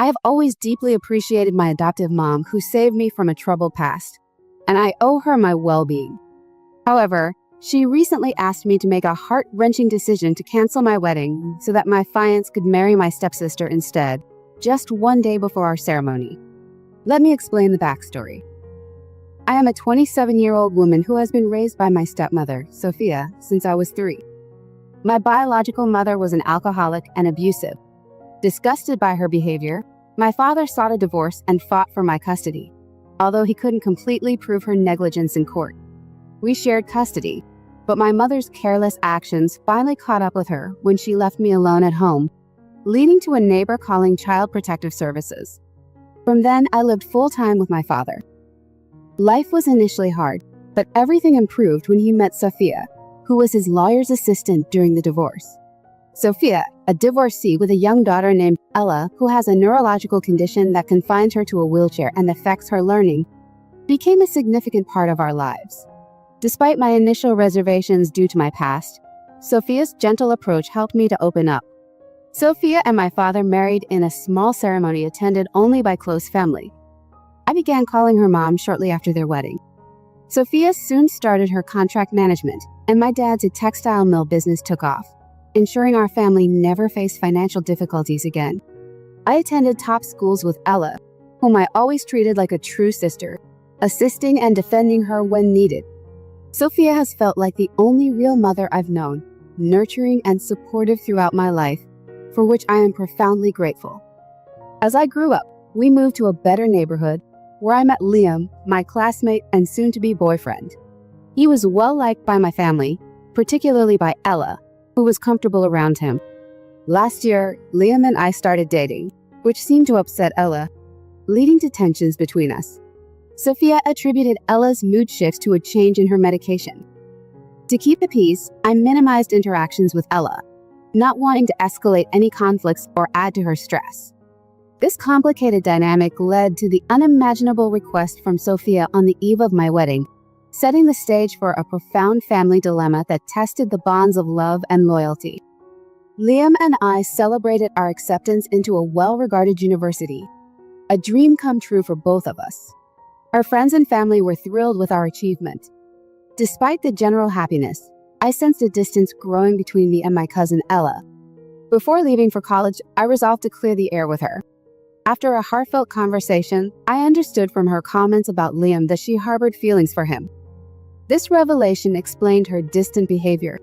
I have always deeply appreciated my adoptive mom who saved me from a troubled past, and I owe her my well-being. However, she recently asked me to make a heart-wrenching decision to cancel my wedding so that my fiancé could marry my stepsister instead, just one day before our ceremony. Let me explain the backstory. I am a 27-year-old woman who has been raised by my stepmother, Sophia, since I was 3. My biological mother was an alcoholic and abusive. Disgusted by her behavior, my father sought a divorce and fought for my custody, although he couldn't completely prove her negligence in court. We shared custody, but my mother's careless actions finally caught up with her when she left me alone at home, leading to a neighbor calling Child Protective Services. From then, I lived full-time with my father. Life was initially hard, but everything improved when he met Sophia, who was his lawyer's assistant during the divorce. Sophia, a divorcee with a young daughter named Ella, who has a neurological condition that confines her to a wheelchair and affects her learning, became a significant part of our lives. Despite my initial reservations due to my past, Sophia's gentle approach helped me to open up. Sophia and my father married in a small ceremony attended only by close family. I began calling her mom shortly after their wedding. Sophia soon started her contract management, and my dad's a textile mill business took off, ensuring our family never faced financial difficulties again. I attended top schools with Ella, whom I always treated like a true sister, assisting and defending her when needed. Sophia has felt like the only real mother I've known, nurturing and supportive throughout my life, for which I am profoundly grateful. As I grew up, we moved to a better neighborhood, where I met Liam, my classmate and soon-to-be boyfriend. He was well-liked by my family, particularly by Ella, who was comfortable around him. Last year, Liam and I started dating, which seemed to upset Ella, leading to tensions between us. Sophia attributed Ella's mood shifts to a change in her medication. To keep the peace, I minimized interactions with Ella, not wanting to escalate any conflicts or add to her stress. This complicated dynamic led to the unimaginable request from Sophia on the eve of my wedding, setting the stage for a profound family dilemma that tested the bonds of love and loyalty. Liam and I celebrated our acceptance into a well-regarded university, a dream come true for both of us. Our friends and family were thrilled with our achievement. Despite the general happiness, I sensed a distance growing between me and my cousin Ella. Before leaving for college, I resolved to clear the air with her. After a heartfelt conversation, I understood from her comments about Liam that she harbored feelings for him. This revelation explained her distant behavior,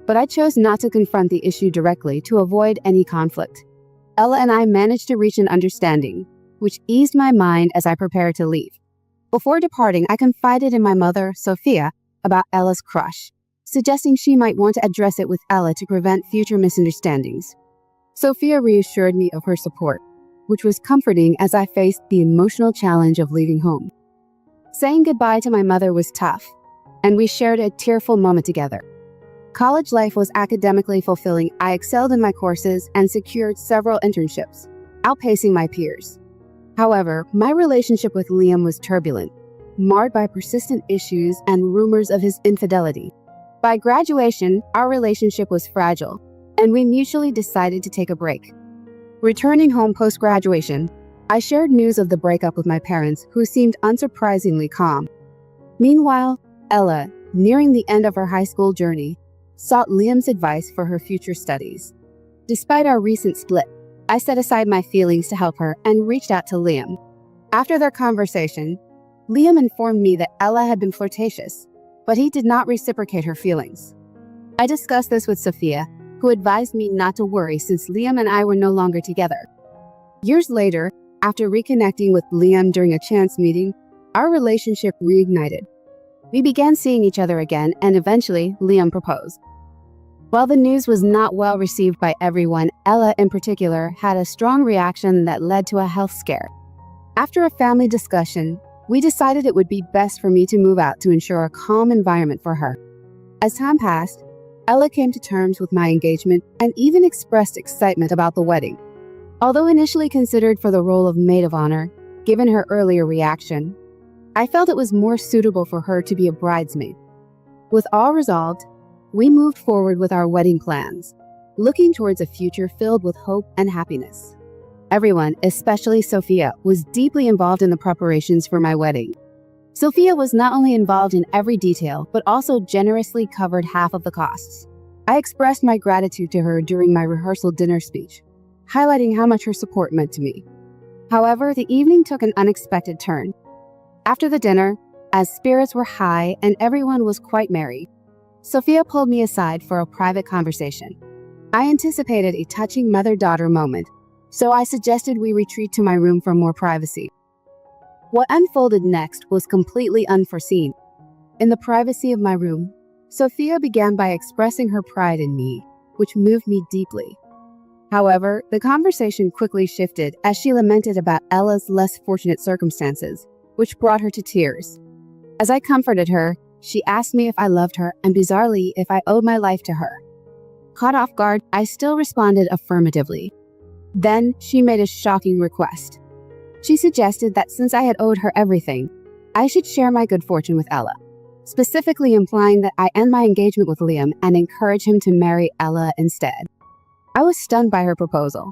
but I chose not to confront the issue directly to avoid any conflict. Ella and I managed to reach an understanding, which eased my mind as I prepared to leave. Before departing, I confided in my mother, Sophia, about Ella's crush, suggesting she might want to address it with Ella to prevent future misunderstandings. Sophia reassured me of her support, which was comforting as I faced the emotional challenge of leaving home. Saying goodbye to my mother was tough, and we shared a tearful moment together. College life was academically fulfilling. I excelled in my courses and secured several internships, outpacing my peers. However, my relationship with Liam was turbulent, marred by persistent issues and rumors of his infidelity. By graduation, our relationship was fragile, and we mutually decided to take a break. Returning home post-graduation, I shared news of the breakup with my parents, who seemed unsurprisingly calm. Meanwhile, Ella, nearing the end of her high school journey, sought Liam's advice for her future studies. Despite our recent split, I set aside my feelings to help her and reached out to Liam. After their conversation, Liam informed me that Ella had been flirtatious, but he did not reciprocate her feelings. I discussed this with Sophia, who advised me not to worry since Liam and I were no longer together. Years later, after reconnecting with Liam during a chance meeting, our relationship reignited. We began seeing each other again, and eventually, Liam proposed. While the news was not well received by everyone, Ella in particular had a strong reaction that led to a health scare. After a family discussion, we decided it would be best for me to move out to ensure a calm environment for her. As time passed, Ella came to terms with my engagement and even expressed excitement about the wedding. Although initially considered for the role of maid of honor, given her earlier reaction, I felt it was more suitable for her to be a bridesmaid. With all resolved, we moved forward with our wedding plans, looking towards a future filled with hope and happiness. everyone, especially Sophia, was deeply involved in the preparations for my wedding. Sophia was not only involved in every detail, but also generously covered half of the costs. I expressed my gratitude to her during my rehearsal dinner speech, highlighting how much her support meant to me. However, the evening took an unexpected turn. After the dinner, as spirits were high and everyone was quite merry, Sophia pulled me aside for a private conversation. I anticipated a touching mother-daughter moment, so I suggested we retreat to my room for more privacy. What unfolded next was completely unforeseen. In the privacy of my room, Sophia began by expressing her pride in me, which moved me deeply. However, the conversation quickly shifted as she lamented about Ella's less fortunate circumstances, which brought her to tears. As I comforted her, she asked me if I loved her and, bizarrely, if I owed my life to her. Caught off guard, I still responded affirmatively. Then she made a shocking request. She suggested that since I had owed her everything, I should share my good fortune with Ella, specifically implying that I end my engagement with Liam and encourage him to marry Ella instead. I was stunned by her proposal.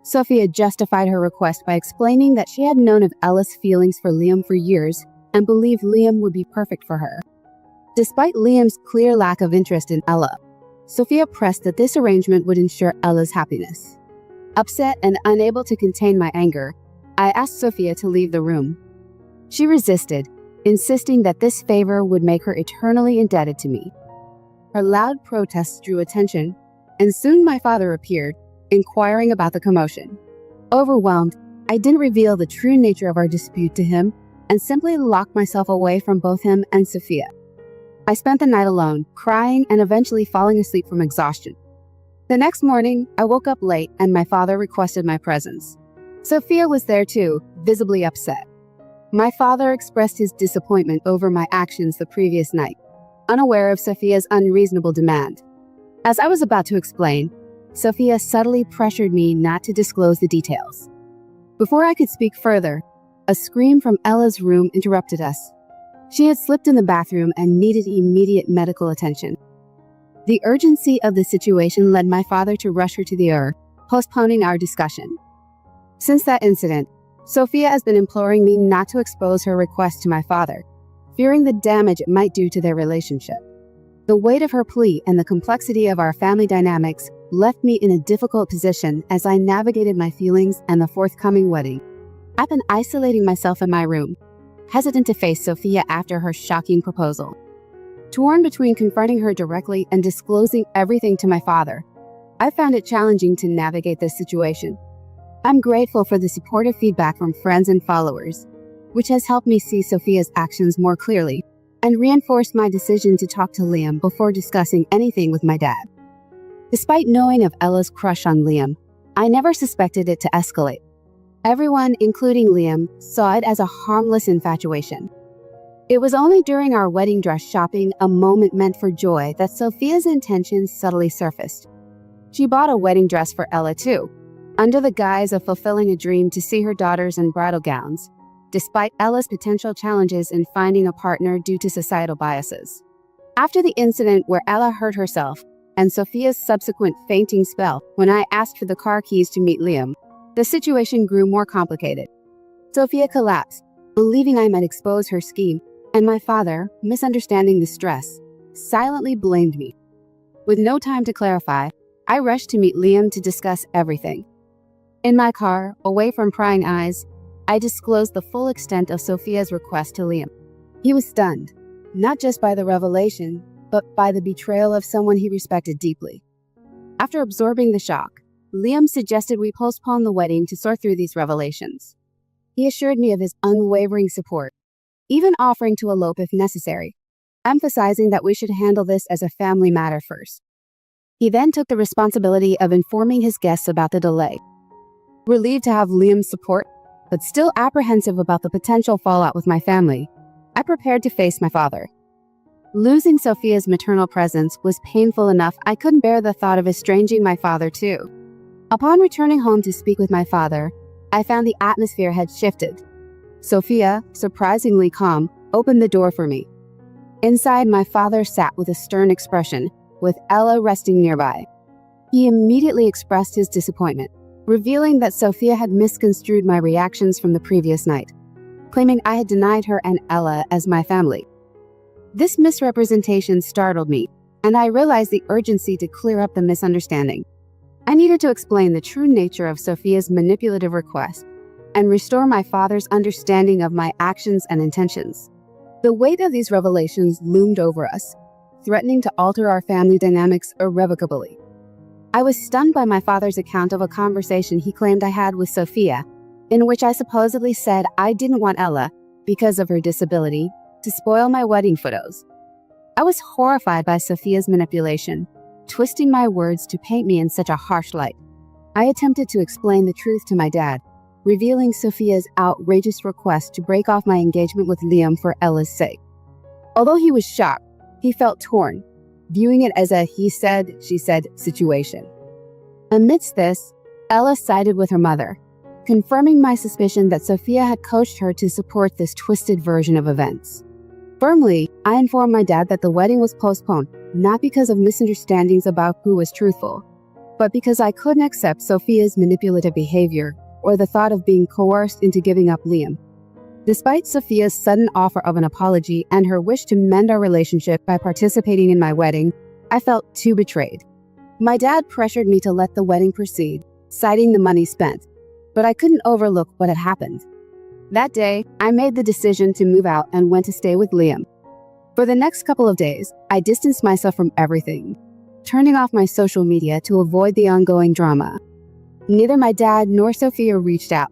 Sophia justified her request by explaining that she had known of Ella's feelings for Liam for years and believed Liam would be perfect for her. Despite Liam's clear lack of interest in Ella, Sophia pressed that this arrangement would ensure Ella's happiness. Upset and unable to contain my anger, I asked Sophia to leave the room. She resisted, insisting that this favor would make her eternally indebted to me. Her loud protests drew attention, and soon my father appeared, inquiring about the commotion. Overwhelmed, I didn't reveal the true nature of our dispute to him and simply locked myself away from both him and Sophia. I spent the night alone, crying and eventually falling asleep from exhaustion. The next morning, I woke up late and my father requested my presence. Sophia was there too, visibly upset. My father expressed his disappointment over my actions the previous night, unaware of Sophia's unreasonable demand. As I was about to explain, Sophia subtly pressured me not to disclose the details. Before I could speak further, a scream from Ella's room interrupted us. She had slipped in the bathroom and needed immediate medical attention. The urgency of the situation led my father to rush her to the ER, postponing our discussion. Since that incident, Sophia has been imploring me not to expose her request to my father, fearing the damage it might do to their relationship. The weight of her plea and the complexity of our family dynamics left me in a difficult position as I navigated my feelings and the forthcoming wedding. I've been isolating myself in my room, hesitant to face Sophia after her shocking proposal. Torn between confronting her directly and disclosing everything to my father, I found it challenging to navigate this situation. I'm grateful for the supportive feedback from friends and followers, which has helped me see Sophia's actions more clearly and reinforced my decision to talk to Liam before discussing anything with my dad. Despite knowing of Ella's crush on Liam, I never suspected it to escalate. Everyone, including Liam, saw it as a harmless infatuation. It was only during our wedding dress shopping, a moment meant for joy, that Sophia's intentions subtly surfaced. She bought a wedding dress for Ella too, under the guise of fulfilling a dream to see her daughters in bridal gowns, despite Ella's potential challenges in finding a partner due to societal biases. After the incident where Ella hurt herself and Sophia's subsequent fainting spell when I asked for the car keys to meet Liam, the situation grew more complicated. Sophia collapsed, believing I might expose her scheme, and my father, misunderstanding the stress, silently blamed me. With no time to clarify, I rushed to meet Liam to discuss everything. In my car, away from prying eyes, I disclosed the full extent of Sophia's request to Liam. He was stunned, not just by the revelation, but by the betrayal of someone he respected deeply. After absorbing the shock, Liam suggested we postpone the wedding to sort through these revelations. He assured me of his unwavering support, even offering to elope if necessary, emphasizing that we should handle this as a family matter first. He then took the responsibility of informing his guests about the delay. Relieved to have Liam's support, but still apprehensive about the potential fallout with my family, I prepared to face my father. Losing Sophia's maternal presence was painful enough I couldn't bear the thought of estranging my father too. Upon returning home to speak with my father, I found the atmosphere had shifted. Sophia, surprisingly calm, opened the door for me. Inside, my father sat with a stern expression, with Ella resting nearby. He immediately expressed his disappointment, revealing that Sophia had misconstrued my reactions from the previous night, claiming I had denied her and Ella as my family. This misrepresentation startled me, and I realized the urgency to clear up the misunderstanding. I needed to explain the true nature of Sophia's manipulative request and restore my father's understanding of my actions and intentions. The weight of these revelations loomed over us, threatening to alter our family dynamics irrevocably. I was stunned by my father's account of a conversation he claimed I had with Sophia, in which I supposedly said I didn't want Ella, because of her disability, to spoil my wedding photos. I was horrified by Sophia's manipulation, twisting my words to paint me in such a harsh light. I attempted to explain the truth to my dad, revealing Sophia's outrageous request to break off my engagement with Liam for Ella's sake. Although he was shocked, he felt torn, viewing it as a he said, she said situation. Amidst this, Ella sided with her mother, confirming my suspicion that Sophia had coached her to support this twisted version of events. Firmly, I informed my dad that the wedding was postponed, not because of misunderstandings about who was truthful, but because I couldn't accept Sophia's manipulative behavior or the thought of being coerced into giving up Liam. Despite Sophia's sudden offer of an apology and her wish to mend our relationship by participating in my wedding, I felt too betrayed. My dad pressured me to let the wedding proceed, citing the money spent, but I couldn't overlook what had happened. That day, I made the decision to move out and went to stay with Liam. For the next couple of days, I distanced myself from everything, turning off my social media to avoid the ongoing drama. Neither my dad nor Sophia reached out,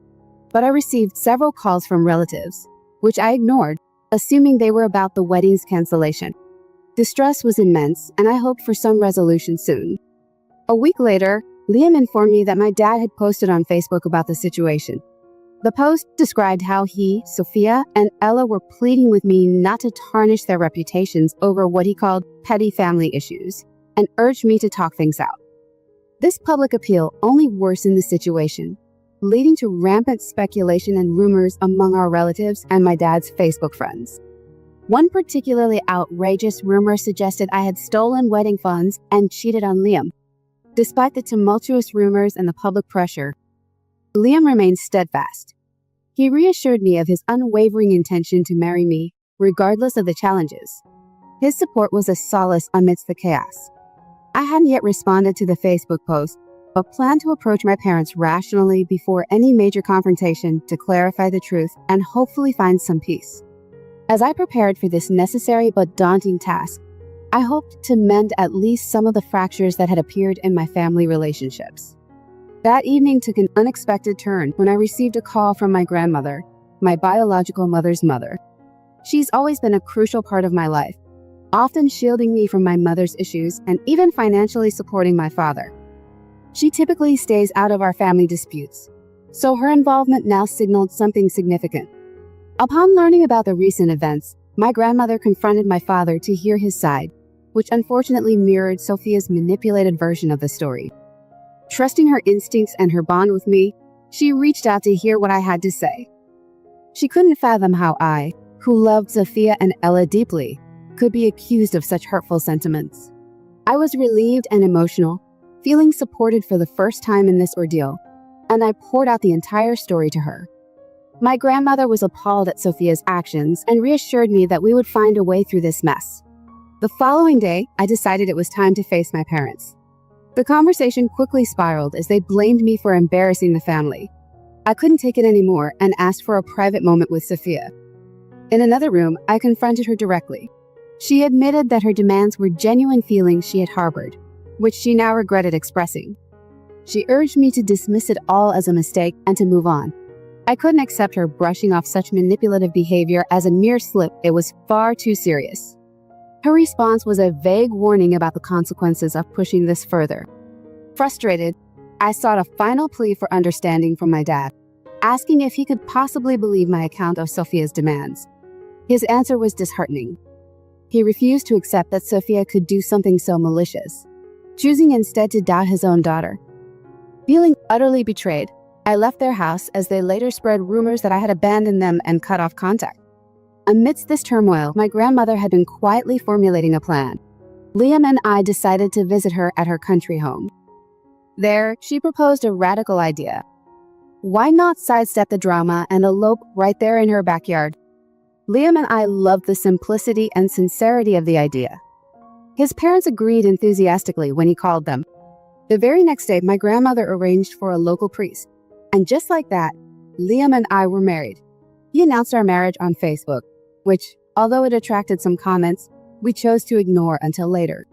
but I received several calls from relatives, which I ignored, assuming they were about the wedding's cancellation. Distress was immense, and I hoped for some resolution soon. A week later, Liam informed me that my dad had posted on Facebook about the situation. The post described how he, Sophia, and Ella were pleading with me not to tarnish their reputations over what he called petty family issues, and urged me to talk things out. This public appeal only worsened the situation, leading to rampant speculation and rumors among our relatives and my dad's Facebook friends. One particularly outrageous rumor suggested I had stolen wedding funds and cheated on Liam. Despite the tumultuous rumors and the public pressure, Liam remained steadfast. He reassured me of his unwavering intention to marry me, regardless of the challenges. His support was a solace amidst the chaos. I hadn't yet responded to the Facebook post, but planned to approach my parents rationally before any major confrontation to clarify the truth and hopefully find some peace. As I prepared for this necessary but daunting task, I hoped to mend at least some of the fractures that had appeared in my family relationships. That evening took an unexpected turn when I received a call from my grandmother, my biological mother's mother. She's always been a crucial part of my life, often shielding me from my mother's issues and even financially supporting my father. She typically stays out of our family disputes, so her involvement now signaled something significant. Upon learning about the recent events, my grandmother confronted my father to hear his side, which unfortunately mirrored Sophia's manipulated version of the story. Trusting her instincts and her bond with me, she reached out to hear what I had to say. She couldn't fathom how I, who loved Sophia and Ella deeply, could be accused of such hurtful sentiments. I was relieved and emotional, feeling supported for the first time in this ordeal, and I poured out the entire story to her. My grandmother was appalled at Sophia's actions and reassured me that we would find a way through this mess. The following day, I decided it was time to face my parents. The conversation quickly spiraled as they blamed me for embarrassing the family. I couldn't take it anymore and asked for a private moment with Sophia. In another room, I confronted her directly. She admitted that her demands were genuine feelings she had harbored, which she now regretted expressing. She urged me to dismiss it all as a mistake and to move on. I couldn't accept her brushing off such manipulative behavior as a mere slip. It was far too serious. Her response was a vague warning about the consequences of pushing this further. Frustrated, I sought a final plea for understanding from my dad, asking if he could possibly believe my account of Sophia's demands. His answer was disheartening. He refused to accept that Sophia could do something so malicious, choosing instead to doubt his own daughter. Feeling utterly betrayed, I left their house as they later spread rumors that I had abandoned them and cut off contact. Amidst this turmoil, my grandmother had been quietly formulating a plan. Liam and I decided to visit her at her country home. There, she proposed a radical idea. Why not sidestep the drama and elope right there in her backyard? Liam and I loved the simplicity and sincerity of the idea. His parents agreed enthusiastically when he called them. The very next day, my grandmother arranged for a local priest. And just like that, Liam and I were married. He announced our marriage on Facebook, which, although it attracted some comments, we chose to ignore until later.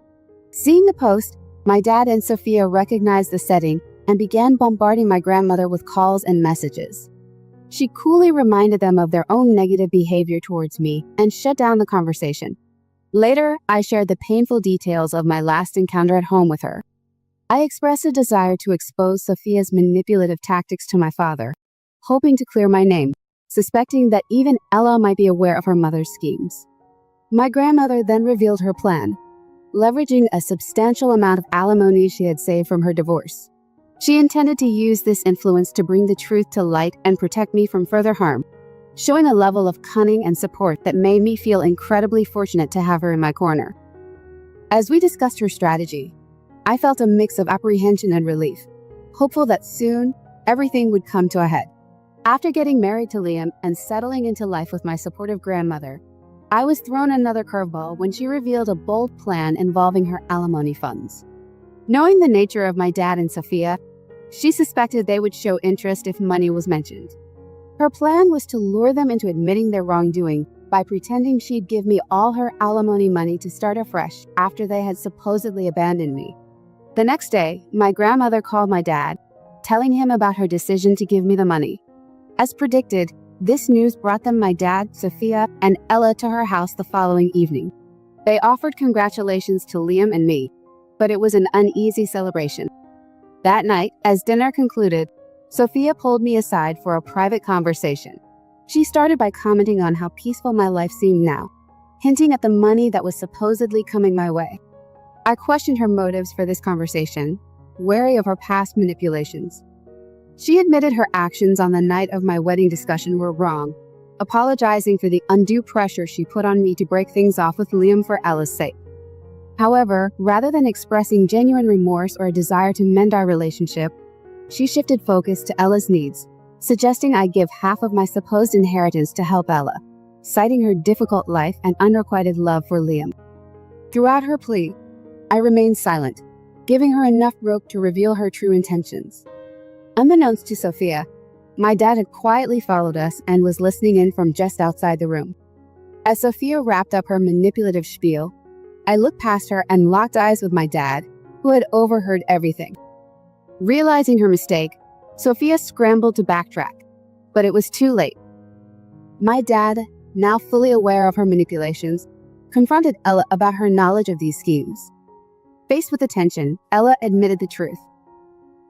Seeing the post, my dad and Sophia recognized the setting and began bombarding my grandmother with calls and messages. She coolly reminded them of their own negative behavior towards me and shut down the conversation. Later, I shared the painful details of my last encounter at home with her. I expressed a desire to expose Sophia's manipulative tactics to my father, hoping to clear my name, suspecting that even Ella might be aware of her mother's schemes. My grandmother then revealed her plan, leveraging a substantial amount of alimony she had saved from her divorce. She intended to use this influence to bring the truth to light and protect me from further harm, showing a level of cunning and support that made me feel incredibly fortunate to have her in my corner. As we discussed her strategy, I felt a mix of apprehension and relief, hopeful that soon everything would come to a head. After getting married to Liam and settling into life with my supportive grandmother, I was thrown another curveball when she revealed a bold plan involving her alimony funds. Knowing the nature of my dad and Sophia, she suspected they would show interest if money was mentioned. Her plan was to lure them into admitting their wrongdoing by pretending she'd give me all her alimony money to start afresh after they had supposedly abandoned me. The next day, my grandmother called my dad, telling him about her decision to give me the money. As predicted, this news brought them my dad, Sophia, and Ella to her house the following evening. They offered congratulations to Liam and me, but it was an uneasy celebration. That night, as dinner concluded, Sophia pulled me aside for a private conversation. She started by commenting on how peaceful my life seemed now, hinting at the money that was supposedly coming my way. I questioned her motives for this conversation, wary of her past manipulations. She admitted her actions on the night of my wedding discussion were wrong, apologizing for the undue pressure she put on me to break things off with Liam for Ella's sake. However, rather than expressing genuine remorse or a desire to mend our relationship, she shifted focus to Ella's needs, suggesting I give half of my supposed inheritance to help Ella, citing her difficult life and unrequited love for Liam. Throughout her plea, I remained silent, giving her enough rope to reveal her true intentions. Unbeknownst to Sophia, my dad had quietly followed us and was listening in from just outside the room. As Sophia wrapped up her manipulative spiel, I looked past her and locked eyes with my dad, who had overheard everything. Realizing her mistake, Sophia scrambled to backtrack, but it was too late. My dad, now fully aware of her manipulations, confronted Ella about her knowledge of these schemes. Faced with attention, Ella admitted the truth.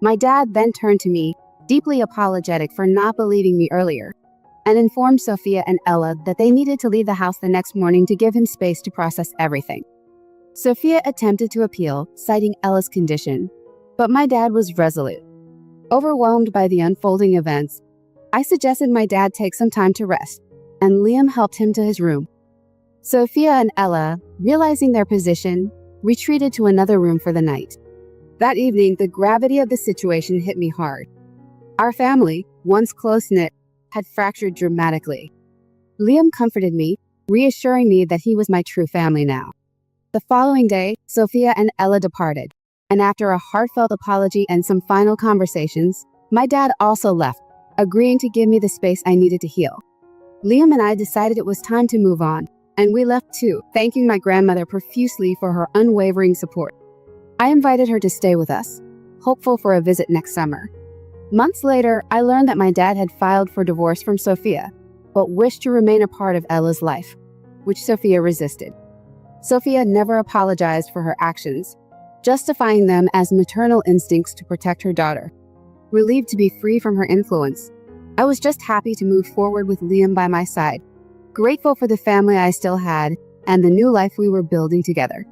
My dad then turned to me, deeply apologetic for not believing me earlier, and informed Sophia and Ella that they needed to leave the house the next morning to give him space to process everything. Sophia attempted to appeal, citing Ella's condition, but my dad was resolute. Overwhelmed by the unfolding events, I suggested my dad take some time to rest, and Liam helped him to his room. Sophia and Ella, realizing their position, retreated to another room for the night. That evening, the gravity of the situation hit me hard. Our family, once close-knit, had fractured dramatically. Liam comforted me, reassuring me that he was my true family now. The following day, Sophia and Ella departed, and after a heartfelt apology and some final conversations, my dad also left, agreeing to give me the space I needed to heal. Liam and I decided it was time to move on, and we left too, thanking my grandmother profusely for her unwavering support. I invited her to stay with us, hopeful for a visit next summer. Months later, I learned that my dad had filed for divorce from Sophia, but wished to remain a part of Ella's life, which Sophia resisted. Sophia never apologized for her actions, justifying them as maternal instincts to protect her daughter. Relieved to be free from her influence, I was just happy to move forward with Liam by my side, grateful for the family I still had and the new life we were building together.